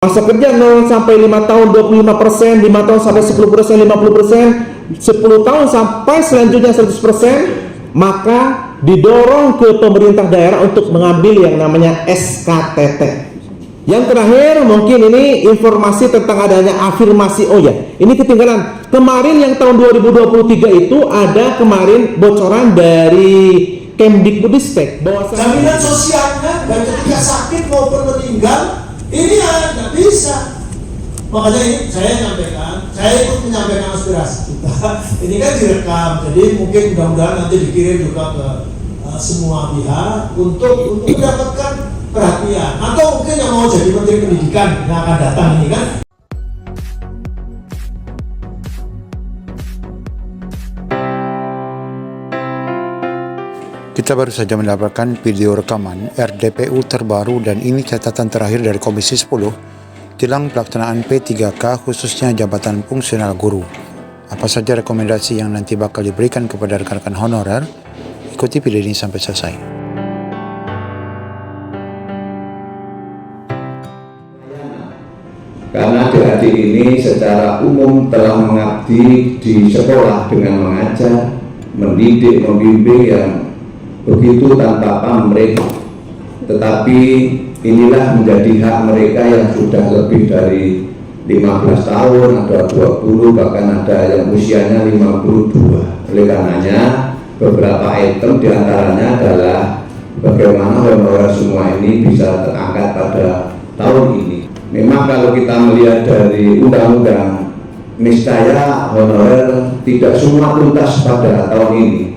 Masa kerja 0 sampai 5 tahun 25%, 5 tahun sampai 10%, 50%, 10 tahun sampai selanjutnya 100%, maka didorong ke pemerintah daerah untuk mengambil yang namanya SKTT. Yang terakhir mungkin ini informasi tentang adanya afirmasi. Oh ya, ini ketinggalan. Kemarin yang tahun 2023 itu ada kemarin bocoran dari Kemdikbudristek bahwa jaminan sosialnya dan ketika sakit maupun meninggal ini ya nggak bisa. Makanya ini saya nyampaikan, saya ikut menyampaikan aspirasi kita. Ini kan direkam, jadi mungkin mudah-mudahan nanti dikirim juga ke semua pihak untuk mendapatkan perhatian. Atau mungkin yang mau jadi Menteri Pendidikan yang akan datang ini kan. Kita baru saja mendapatkan video rekaman RDPU terbaru dan ini catatan terakhir dari Komisi 10 tilang pelaksanaan P3K khususnya jabatan fungsional guru. Apa saja rekomendasi yang nanti bakal diberikan kepada rekan-rekan honorer? Ikuti video ini sampai selesai. Karena adik-adik ini secara umum telah mengabdi di sekolah dengan mengajar, mendidik, membimbing yang begitu tanpa pamrih, tetapi inilah menjadi hak mereka yang sudah lebih dari 15 tahun, ada 20, bahkan ada yang usianya 52. Oleh karenanya beberapa item diantaranya adalah bagaimana honorer semua ini bisa terangkat pada tahun ini. Memang kalau kita melihat dari undang-undang, niscaya honorer tidak semua tuntas pada tahun ini.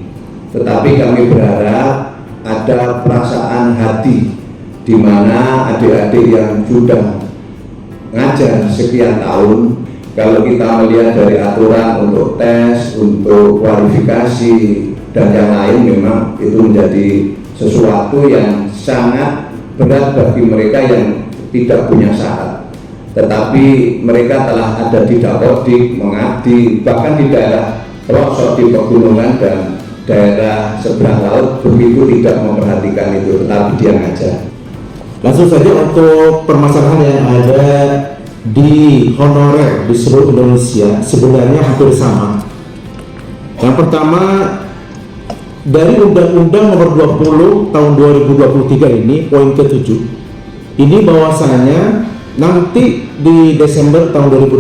Tetapi kami berharap ada perasaan hati di mana adik-adik yang sudah ngajar sekian tahun, kalau kita melihat dari aturan untuk tes, untuk kualifikasi dan yang lain, memang itu menjadi sesuatu yang sangat berat bagi mereka yang tidak punya syarat. Tetapi mereka telah ada di Dapodik, mengabdi, bahkan di daerah pelosok di pegunungan dan daerah seberang laut begitu tidak memperhatikan itu, tetapi dia ngajar. Langsung saja untuk permasalahan yang ada di honorer di seluruh Indonesia sebenarnya hampir sama. Yang pertama, dari Undang-Undang Nomor 20 Tahun 2023 ini poin ke-7 ini bahwasanya nanti di Desember tahun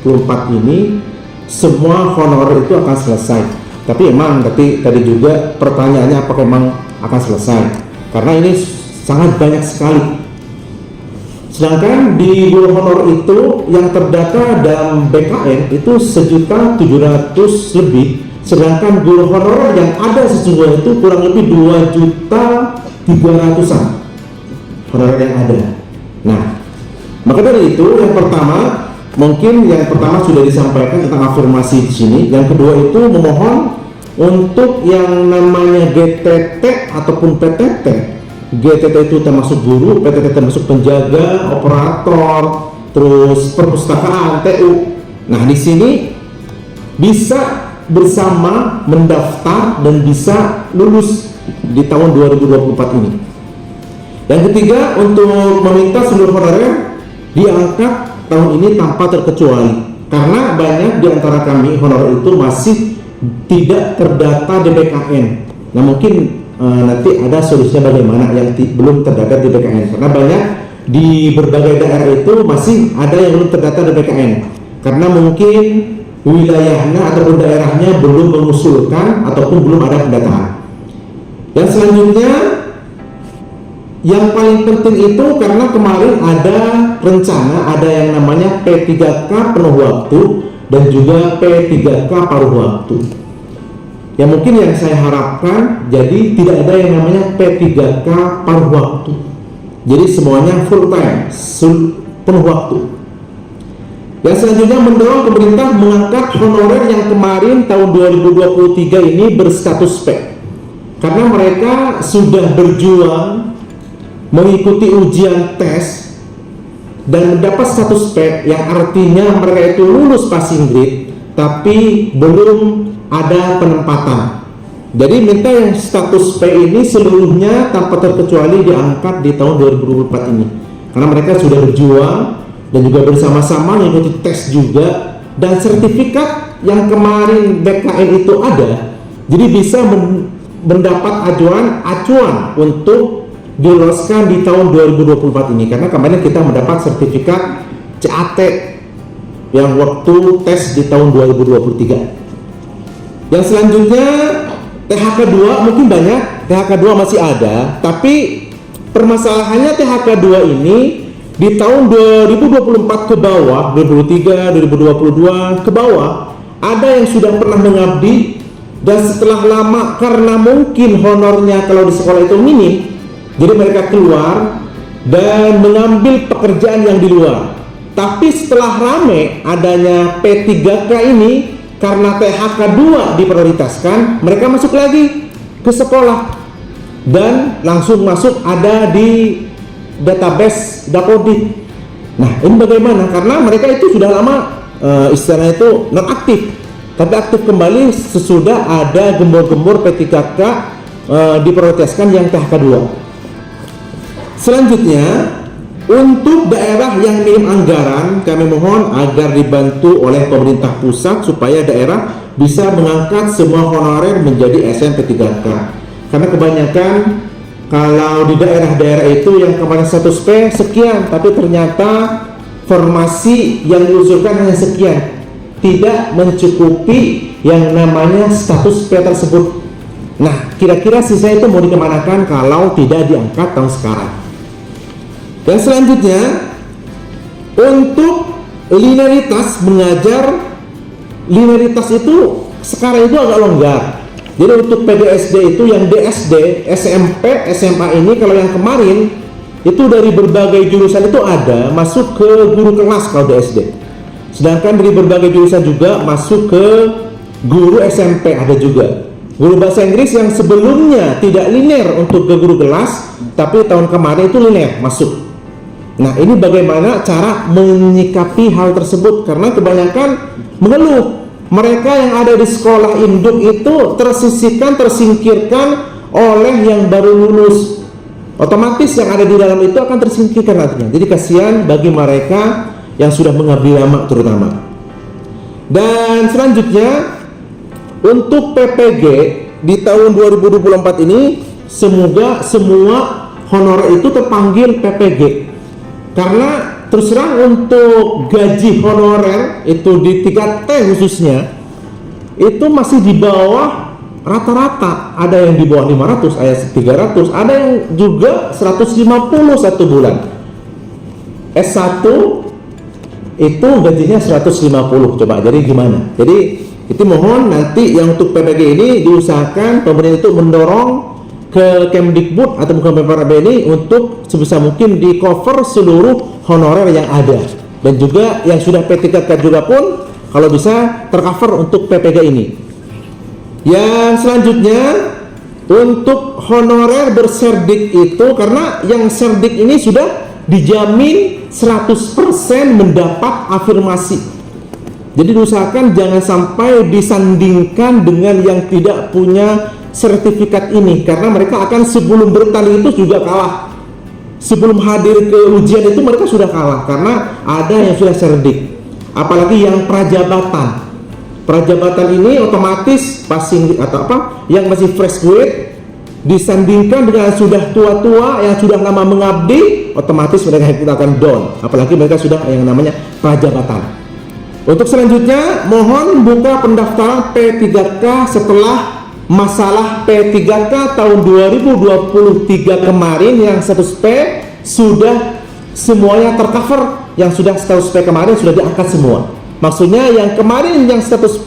2024 ini semua honorer itu akan selesai. Tapi emang tadi juga pertanyaannya apakah memang akan selesai, karena ini sangat banyak sekali. Sedangkan di guru honor itu yang terdata dalam BKN itu 1.700.000 lebih, sedangkan guru honor yang ada sesungguhnya itu kurang lebih 2.300.000-an honorer yang ada. Nah, maka dari itu yang pertama, mungkin yang pertama sudah disampaikan tentang afirmasi di sini. Yang kedua itu memohon untuk yang namanya GTT ataupun PTT. GTT itu termasuk guru, PTT termasuk penjaga, operator, terus perpustakaan, TU. Nah, di sini bisa bersama mendaftar dan bisa lulus di tahun 2024 ini. Yang ketiga, untuk meminta seluruh honorer diangkat tahun ini tanpa terkecuali, karena banyak di antara kami honorer itu masih tidak terdata di BKN. Nah, mungkin nanti ada solusinya bagaimana yang belum terdata di BKN, karena banyak di berbagai daerah itu masih ada yang belum terdata di BKN karena mungkin wilayahnya ataupun daerahnya belum mengusulkan ataupun belum ada pendataan. Dan selanjutnya yang paling penting itu karena kemarin ada rencana ada yang namanya P3K penuh waktu dan juga P3K paruh waktu. Ya mungkin yang saya harapkan jadi tidak ada yang namanya P3K paruh waktu. Jadi semuanya full time, penuh waktu. Yang selanjutnya mendorong pemerintah mengangkat honorer yang kemarin tahun 2023 ini berstatus P. Karena mereka sudah berjuang mengikuti ujian tes dan mendapat status P yang artinya mereka itu lulus passing grade tapi belum ada penempatan. Jadi minta yang status P ini seluruhnya tanpa terkecuali diangkat di tahun 2024 ini, karena mereka sudah berjuang dan juga bersama-sama mengikuti tes juga, dan sertifikat yang kemarin BKN itu ada, jadi bisa mendapat acuan untuk diloloskan di tahun 2024 ini, karena kemarin kita mendapat sertifikat CAT yang waktu tes di tahun 2023. Yang selanjutnya THK 2 mungkin banyak, THK 2 masih ada, tapi permasalahannya THK 2 ini di tahun 2024 ke bawah, 2023, 2022 ke bawah, ada yang sudah pernah mengabdi dan setelah lama karena mungkin honornya kalau di sekolah itu minim, jadi mereka keluar dan mengambil pekerjaan yang di luar. Tapi setelah rame adanya P3K ini, karena THK 2 diprioritaskan, mereka masuk lagi ke sekolah dan langsung masuk ada di database Dapodik. Nah, ini bagaimana? Karena mereka itu sudah lama istilahnya itu non aktif, tapi aktif kembali sesudah ada gembor-gembor P3K diprioritaskan yang THK 2. Selanjutnya, untuk daerah yang minim anggaran, kami mohon agar dibantu oleh pemerintah pusat supaya daerah bisa mengangkat semua honorer menjadi SMP3K. Karena kebanyakan kalau di daerah-daerah itu yang kemarin status P sekian, tapi ternyata formasi yang diusulkan hanya sekian, tidak mencukupi yang namanya status P tersebut. Nah, kira-kira sisa itu mau dikemanakan kalau tidak diangkat tahun sekarang? Dan selanjutnya, untuk linearitas mengajar, linearitas itu sekarang itu agak longgar. Jadi untuk PDSD itu yang DSD, SMP, SMA ini kalau yang kemarin itu dari berbagai jurusan itu ada masuk ke guru kelas kalau DSD. Sedangkan dari berbagai jurusan juga masuk ke guru SMP ada juga. Guru bahasa Inggris yang sebelumnya tidak linear untuk ke guru kelas, tapi tahun kemarin itu linear masuk. Nah, ini bagaimana cara menyikapi hal tersebut, karena kebanyakan mengeluh mereka yang ada di sekolah induk itu tersingkirkan oleh yang baru lulus. Otomatis yang ada di dalam itu akan tersingkirkan nantinya. Jadi kasihan bagi mereka yang sudah mengabdi lama terutama. Dan selanjutnya, untuk PPG di tahun 2024 ini semoga semua honorer itu terpanggil PPG. Karena terus terang untuk gaji honorer itu di 3T khususnya itu masih di bawah rata-rata, ada yang di bawah 500, ada 300, ada yang juga 150 satu bulan. S1 itu gajinya 150, coba jadi gimana? Jadi itu mohon nanti yang untuk PPG ini diusahakan pemerintah itu mendorong ke Kemdikbud atau bukan PPRB ini untuk sebisa mungkin di cover seluruh honorer yang ada, dan juga yang sudah P3K juga pun kalau bisa tercover untuk PPG ini. Yang selanjutnya untuk honorer berserdik itu, karena yang serdik ini sudah dijamin 100% mendapat afirmasi. Jadi diusahakan jangan sampai disandingkan dengan yang tidak punya sertifikat ini, karena mereka akan sebelum bertanding itu juga kalah. Sebelum hadir ke ujian itu mereka sudah kalah karena ada yang sudah serdik. Apalagi yang prajabatan. Prajabatan ini otomatis passing atau apa yang masih fresh grade disandingkan dengan sudah tua-tua yang sudah lama mengabdi, otomatis mereka kita akan down. Apalagi mereka sudah yang namanya prajabatan. Untuk selanjutnya mohon buka pendaftaran P3K setelah masalah P3K tahun 2023 kemarin yang status P sudah semuanya tercover, yang sudah status P kemarin sudah diangkat semua. Maksudnya yang kemarin yang status P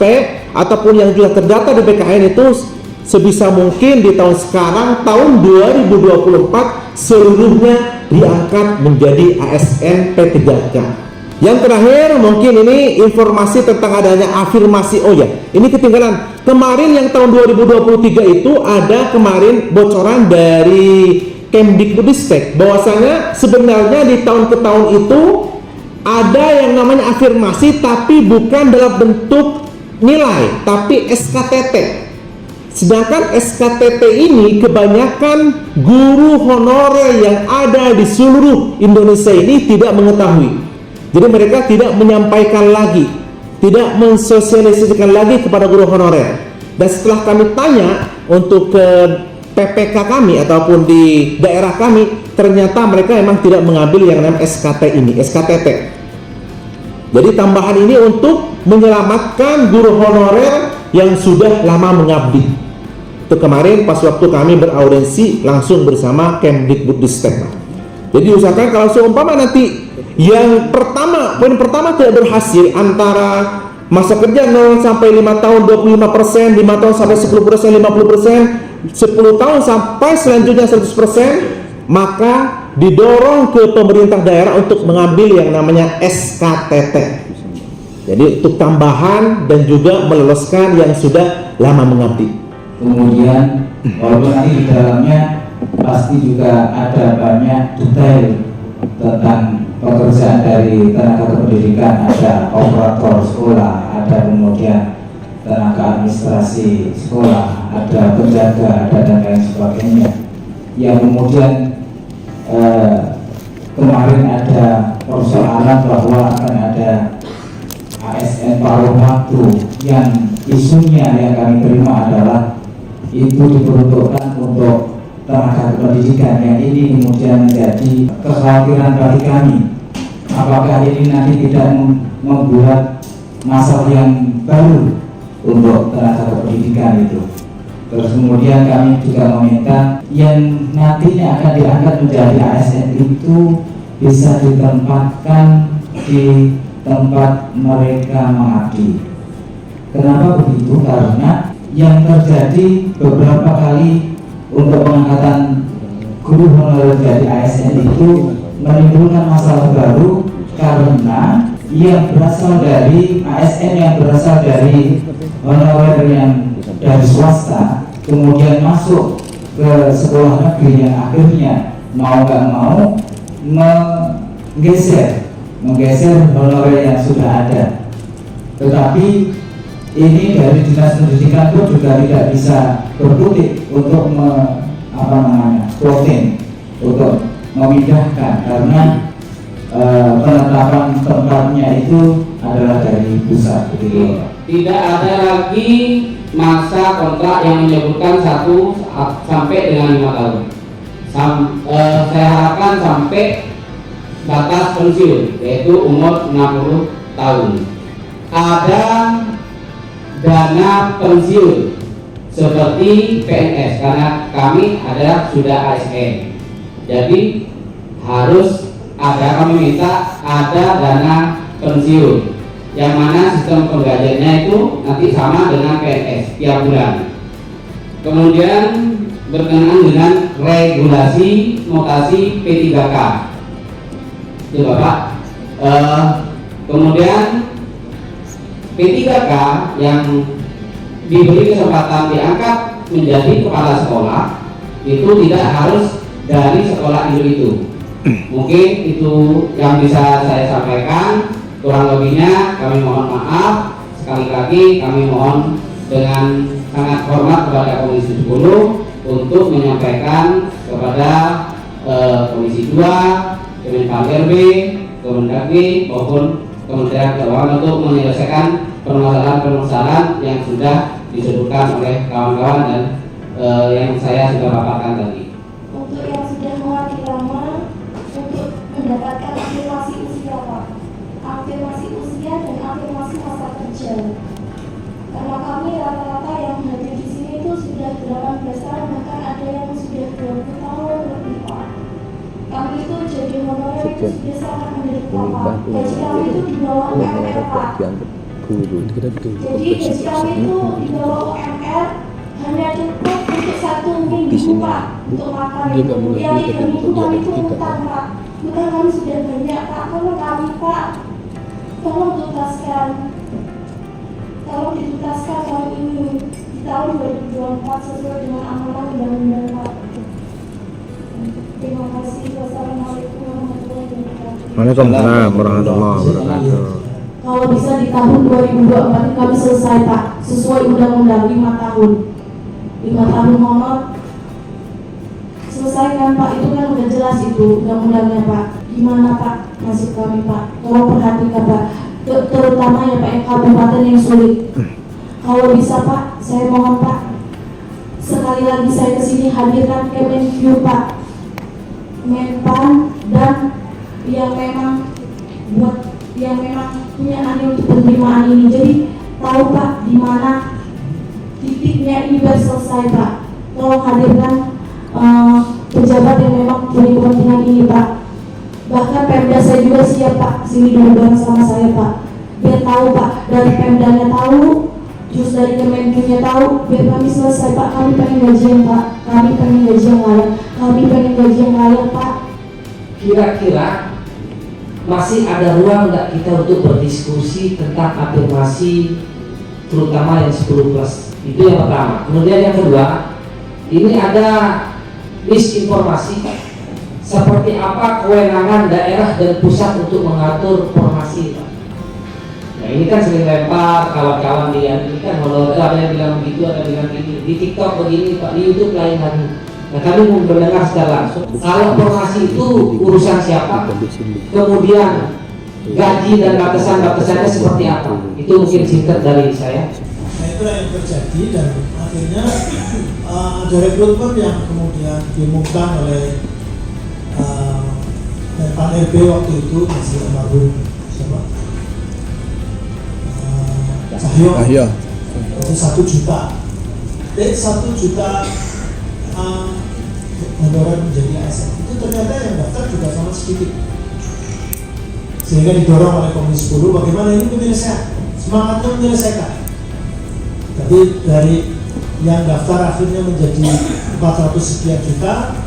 ataupun yang sudah terdata di BKN itu sebisa mungkin di tahun sekarang tahun 2024 seluruhnya diangkat menjadi ASN P3K. Yang terakhir mungkin ini informasi tentang adanya afirmasi. Oh ya, ini ketinggalan. Kemarin yang tahun 2023 itu ada kemarin bocoran dari Kemdikbudristek bahwasanya sebenarnya di tahun ke tahun itu ada yang namanya afirmasi tapi bukan dalam bentuk nilai tapi SKTT. Sedangkan SKTT ini kebanyakan guru honorer yang ada di seluruh Indonesia ini tidak mengetahui. Jadi mereka tidak menyampaikan lagi, tidak mensosialisasikan lagi kepada guru honorer. Dan setelah kami tanya untuk ke PPK kami ataupun di daerah kami, ternyata mereka memang tidak mengambil yang namanya SKT ini, SKTT. Jadi tambahan ini untuk menyelamatkan guru honorer yang sudah lama mengabdi. Itu kemarin pas waktu kami beraudiensi langsung bersama Kemdikbudristek. Jadi usahakan kalau seumpama nanti yang pertama, poin pertama tidak berhasil antara masa kerja 0 sampai 5 tahun 25%, 5 tahun sampai 10%, 50%, 10 tahun sampai selanjutnya 100%, maka didorong ke pemerintah daerah untuk mengambil yang namanya SKTT. Jadi untuk tambahan dan juga meloloskan yang sudah lama mengabdi. Kemudian walaupun nanti di dalamnya pasti juga ada banyak detail tentang pekerjaan dari tenaga kependidikan, ada operator sekolah, ada kemudian tenaga administrasi sekolah, ada penjaga, ada dan lain sebagainya. Yang kemudian kemarin ada persoalan bahwa akan ada ASN paruh waktu yang isunya yang kami terima adalah itu diperuntukkan untuk tenaga pendidikan, yang ini kemudian menjadi kekhawatiran bagi kami. Apakah ini nanti tidak membuat masalah yang baru untuk tenaga pendidikan itu? Terus kemudian kami juga meminta yang nantinya akan diangkat menjadi ASN itu bisa ditempatkan di tempat mereka mengabdi. Kenapa begitu? Karena yang terjadi beberapa kali untuk pengangkatan guru honorer jadi ASN itu menimbulkan masalah baru karena yang berasal dari ASN yang berasal dari honorer yang dari swasta kemudian masuk ke sekolah negeri yang akhirnya mau nggak mau menggeser honorer yang sudah ada. Tetapi ini dari dinas pendidikan pun juga tidak bisa berkutik untuk voting untuk memindahkan karena penetapan tempatnya itu adalah dari pusat. Tidak ada lagi masa kontrak yang menyebutkan 1 sampai dengan 5 tahun. Saya harapkan sampai batas pensiun yaitu umur 60 tahun. Ada dana pensiun seperti PNS karena kami sudah ASN. Jadi harus kami minta ada dana pensiun yang mana sistem penggajiannya itu nanti sama dengan PNS tiap bulan. Kemudian berkenaan dengan regulasi mutasi P3K itu Bapak. Kemudian P3K yang diberi kesempatan diangkat menjadi kepala sekolah itu tidak harus dari sekolah itu. Mungkin itu yang bisa saya sampaikan. Kurang lebihnya kami mohon maaf. Sekali lagi kami mohon dengan sangat hormat kepada Komisi 10 untuk menyampaikan kepada Komisi 2, Kemenpan RB, Kemendagri maupun Kementerian Keuangan untuk menyelesaikan permasalahan-permasalahan yang sudah disebutkan oleh kawan-kawan dan yang saya sudah paparkan tadi. Untuk yang sudah mengabdi lama, untuk mendapatkan afirmasi usia Pak, afirmasi usia dan afirmasi masa kerja. Karena kami rata-rata yang hadir di sini itu sudah 18 tahun, bahkan ada yang sudah 20 tahun lebih Pak. Kami itu jadi honorer itu sudah sangat menderita Pak. Gaji kami itu di bawah UMR Pak. Jadi gaji kami itu di bawah UMR hanya cukup untuk 1 minggu Pak untuk makan. Yang 3 minggu kami itu utang Pak. Utang kami sudah banyak Pak. Tolong kami Pak, tolong tuntaskan. Tolong dituntaskan tahun ini di tahun 2024 sesuai dengan amanah undang-undang Pak. Terima kasih. Wassalamualaikum warahmatullahi wabarakatuh. Waalaikumsalam warahmatullahi wabarakatuh. Kalau bisa di tahun 2024 kami selesai Pak, sesuai undang-undang 5 tahun. 5 tahun honor selesaikan Pak, itu kan udah jelas itu undang-undangnya Pak. gimana Pak nasib kami Pak, tolong perhatikan Pak, terutama ya Pak yang kabupaten yang sulit. Kalau bisa Pak, saya mohon Pak, sekali lagi saya kesini hadirkan Kemenkyu Pak, Menpan, dan yang memang punya andil untuk penerimaan ini. Jadi tahu Pak di mana titiknya ini biar selesai Pak. Tolong hadirkan pejabat yang memang punya kepentingan ini Pak. Bahkan Pemda saya juga siap Pak, sini dulu bareng sama saya Pak. Biar tahu Pak, dari Pemdanya tahu, terus dari Kemenkyu-nya tahu, biar kami selesai Pak. Kami pengen gaji yang Pak, kami pengen gaji yang layak, kami pengen gaji yang layak Pak. Kira-kira masih ada ruang nggak kita untuk berdiskusi tentang afirmasi, terutama yang 10 plus? Itu yang pertama. Kemudian yang kedua, ini ada misinformasi seperti apa kewenangan daerah dan pusat untuk mengatur formasi. Nah ini kan sering lempar kawan-kawan di ini kan honorer, ada yang bilang begitu, ada yang bilang begini, di TikTok begini Pak, di YouTube lain lagi. Nah kami mau mendengar secara langsung kalau formasi itu urusan siapa, kemudian gaji dan batasan-batasannya seperti apa. Itu mungkin singkat dari saya. Nah itulah yang terjadi, dan akhirnya ada rekrutmen yang kemudian diumumkan oleh Menpan RB waktu itu, masih almarhum siapa? Cahyo. Itu 1 juta. 1 juta honorer menjadi ASN. Itu ternyata yang daftar juga sangat sedikit. Sehingga didorong oleh Komisi 10 bagaimana ini penyelesaian, semangatnya menyelesaikan. Jadi dari yang daftar akhirnya menjadi 400 sekian juta,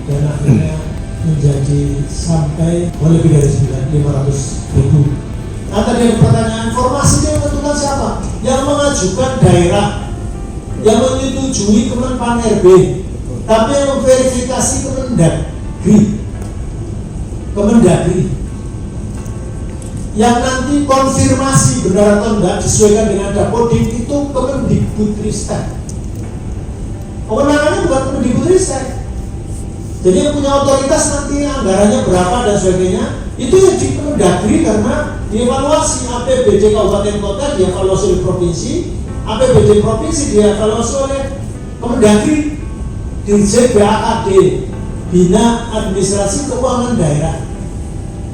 dan akhirnya menjadi sampai lebih dari 500.000. Nah tadi ada pertanyaan, formasi yang menentukan siapa? Yang mengajukan daerah, yang menyetujui Kemenpan RB, tapi yang memverifikasi Kemendagri, yang nanti konfirmasi benar atau enggak disesuaikan dengan Dapodik itu Kemendikbudristek. Kewenangannya bukan Kemendikbudristek. Jadi yang punya otoritas nanti anggarannya berapa dan sebagainya itu ya di Kemendagri, karena dievaluasi APBD kabupaten kota, dievaluasi oleh provinsi, APBD provinsi dievaluasi oleh Kemendagri, Dirjen BAKD, Bina Administrasi Keuangan Daerah.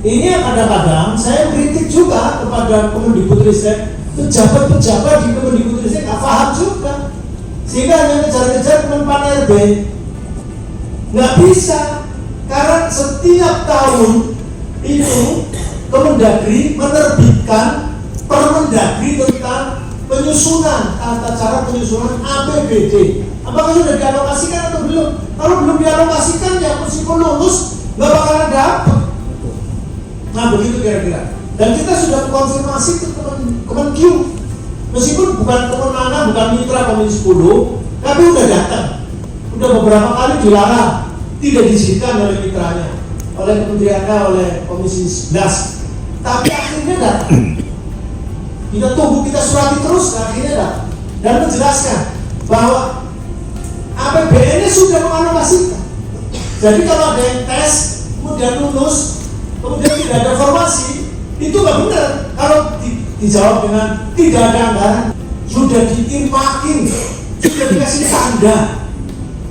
Ini yang kadang-kadang saya kritik juga kepada Kemendikbudristek, pejabat-pejabat di Kemendikbudristek nggak paham juga, sehingga hanya ngejar-ngejar Kemenpan RB. Nggak bisa, karena setiap tahun itu Kemendagri menerbitkan Permendagri tentang penyusunan, tata cara penyusunan APBD. Apakah sudah dialokasikan atau belum? Kalau belum dialokasikan ya meskipun lulus nggak bakalan dapat. Nah begitu kira-kira. Dan kita sudah konfirmasi ke Kemenkyu, meskipun bukan kewenangan, bukan mitra Komisi 10, tapi udah datang. Udah beberapa kali dilarang, tidak diizinkan oleh mitranya, oleh kementeriannya, oleh Komisi 11. Tapi akhirnya datang. Kita tunggu, kita surati terus, akhirnya datang dan menjelaskan bahwa APBN-nya sudah mengalokasikan. Jadi kalau ada yang tes, kemudian lulus, kemudian tidak ada formasi, itu nggak benar. Kalau dijawab dengan tidak ada anggaran, sudah diirmakin, sudah dikasih tanda.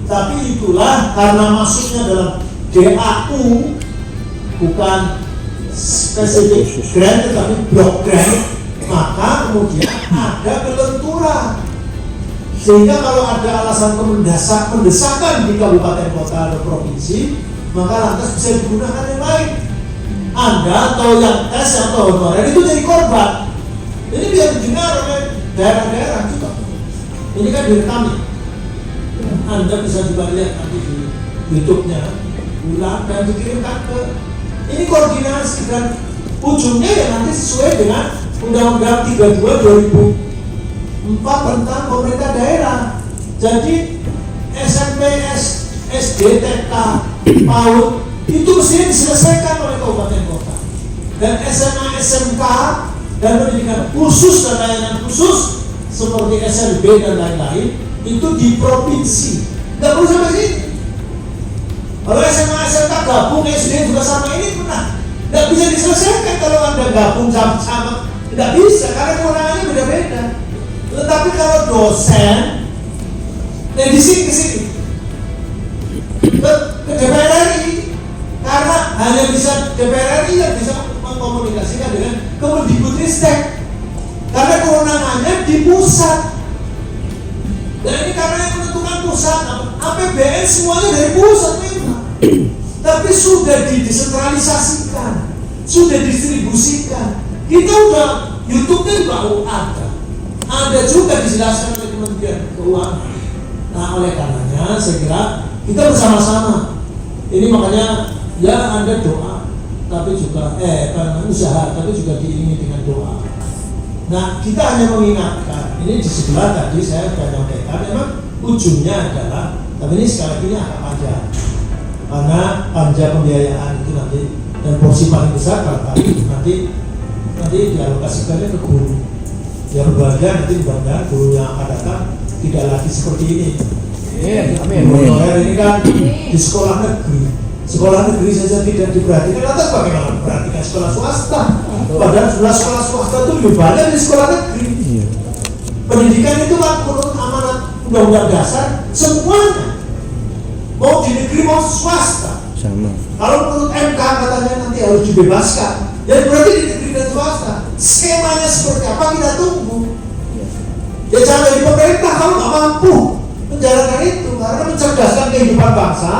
Tapi itulah karena masuknya dalam DAU, bukan spesifik grant tetapi block grant, maka kemudian ada kelenturan. Sehingga kalau ada alasan mendesakan di kabupaten kota atau provinsi, maka lantas bisa digunakan yang lain. Anda atau yang tes atau honorer itu jadi korban. Ini biar didengar oleh daerah-daerah juga. Ini kan direkam. Anda bisa juga lihat nanti di YouTube-nya, ulang dan dikirimkan ke ini koordinasi, dan ujungnya ya nanti sesuai dengan Undang-Undang 32 2004 tentang pemerintah daerah. Jadi SMP, SD, TK, PAUD itu mesti diselesaikan oleh kabupaten kota, dan SMA, SMK dan pendidikan khusus dan layanan khusus seperti SLB dan lain-lain itu di provinsi. Nggak perlu sampai sini. Kalau SMA SMK gabung SD juga sama ini pernah nggak bisa diselesaikan kalau Anda gabung sama, nggak bisa karena kewenangannya beda-beda. Tetapi kalau dosen di sini ke DPR RI, karena hanya bisa DPR RI yang bisa mengkomunikasikan dengan Kemendikbudristek karena kewenangannya di pusat. Dan ini karena yang menentukan pusat, APBN semuanya dari pusat memang. Tapi sudah didesentralisasikan, sudah didistribusikan. Kita udah YouTube-nya juga ada juga dijelaskan oleh Kementerian Keuangan. Nah, oleh karenanya saya kira kita bersama-sama. Ini makanya ya Anda doa, tapi juga usaha, tapi juga diiringi dengan doa. Nah, kita hanya mengingatkan. Ini di sebelah tadi saya sudah menyampaikan, memang ujungnya adalah, tapi ini sekali lagi ini agak panjang. Karena panja pembiayaan itu nanti dan porsi paling besar barangkali nanti dialokasikannya ke guru. Yang berbeda nanti berbeda guru yang akan datang tidak lagi seperti ini. Amin. Ini kan di sekolah negeri saja tidak diperhatikan, lantas bagaimana memperhatikan sekolah swasta? Padahal sekolah swasta itu lebih banyak di sekolah negeri. Pendidikan itu kan menurut amanat Undang-Undang Dasar semuanya, mau di negeri mau swasta. Sama. Kalau menurut MK katanya nanti harus dibebaskan, ya berarti di negeri dan swasta. Skemanya seperti apa kita tunggu. Ya jangan dari pemerintah kalau nggak mampu menjalankan itu, karena mencerdaskan kehidupan bangsa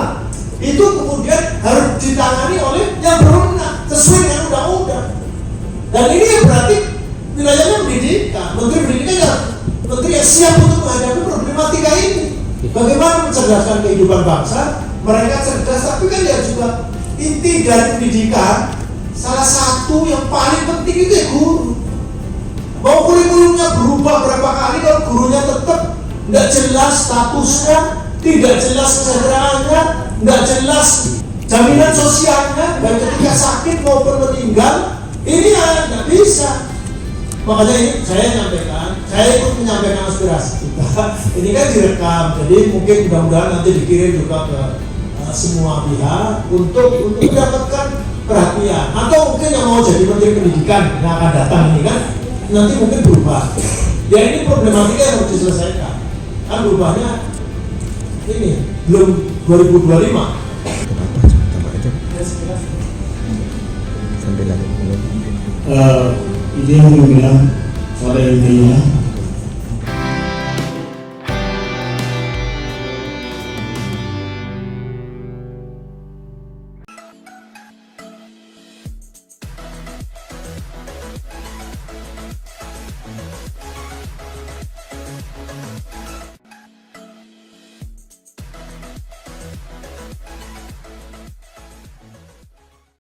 itu kemudian harus ditangani oleh yang berwenang sesuai dengan undang-undang. Dan ini berarti wilayahnya pendidikan, Menteri Pendidikan ya menteri yang siap untuk menghadapi problematika ini. Bagaimana mencerdaskan kehidupan bangsa? Mereka cerdas, tapi kan ya juga inti dari pendidikan salah satu yang paling penting itu ya guru. Mau kurikulumnya berubah berapa kali, kalau gurunya tetap nggak jelas statusnya, tidak jelas kesejahteraannya, nggak jelas jaminan sosialnya, baik ketika sakit maupun meninggal, ini ya nggak bisa. Makanya ini saya ikut menyampaikan aspirasi kita. Ini kan direkam, jadi mungkin mudah-mudahan nanti dikirim juga ke semua pihak untuk mendapatkan perhatian. Atau mungkin yang mau jadi Menteri Pendidikan yang akan datang ini kan nanti mungkin berubah. Ya ini problematika yang harus diselesaikan. Kan berubahnya ini belum 2025. Ini yang bilang pada intinya